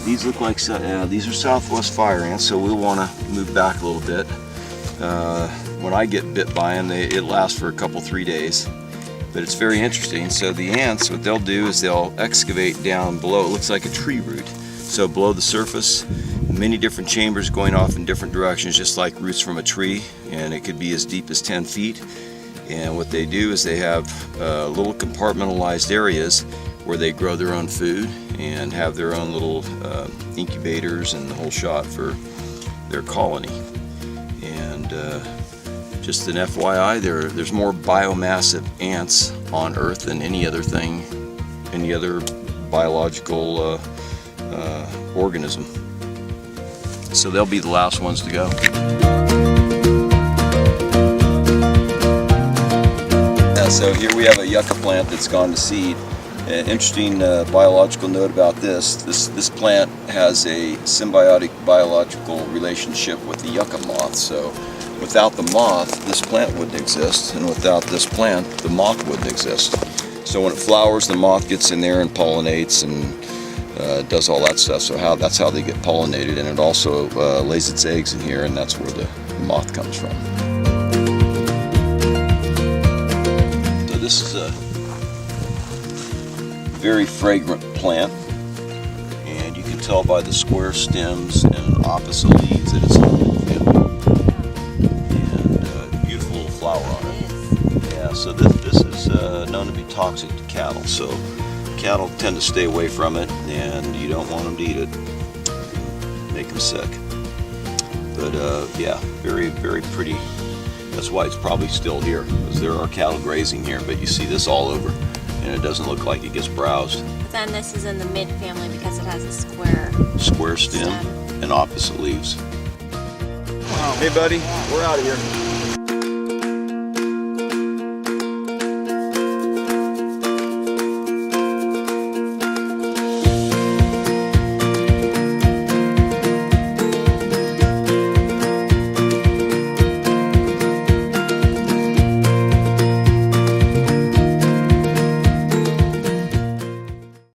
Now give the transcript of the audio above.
These look like these are Southwest fire ants, so we'll want to move back a little bit. When I get bit by them, it lasts for a couple, 3 days. But it's very interesting. So the ants, what they'll do is they'll excavate down below. It looks like a tree root. So below the surface, many different chambers going off in different directions, just like roots from a tree, and it could be as deep as 10 feet. And what they do is they have little compartmentalized areas where they grow their own food and have their own little incubators and the whole shot for their colony. And just an FYI, there's more biomass of ants on Earth than any other thing, any other biological organism. So they'll be the last ones to go. So here we have a yucca plant that's gone to seed. An interesting biological note about this plant has a symbiotic biological relationship with the yucca moth. So without the moth, this plant wouldn't exist, and without this plant, the moth wouldn't exist. So when it flowers, the moth gets in there and pollinates and does all that stuff. So that's how they get pollinated, and it also lays its eggs in here, and that's where the moth comes from. So this is a very fragrant plant, and you can tell by the square stems and opposite leaves that it's a and beautiful little flower on it. Yeah, so this is known to be toxic to cattle, so cattle tend to stay away from it, and you don't want them to eat it, make them sick. But yeah, very, very pretty. That's why it's probably still here, because there are cattle grazing here, but you see this all over, and it doesn't look like it gets browsed. But then this is in the mid family because it has a square stem and opposite leaves. Hey buddy, we're out of here.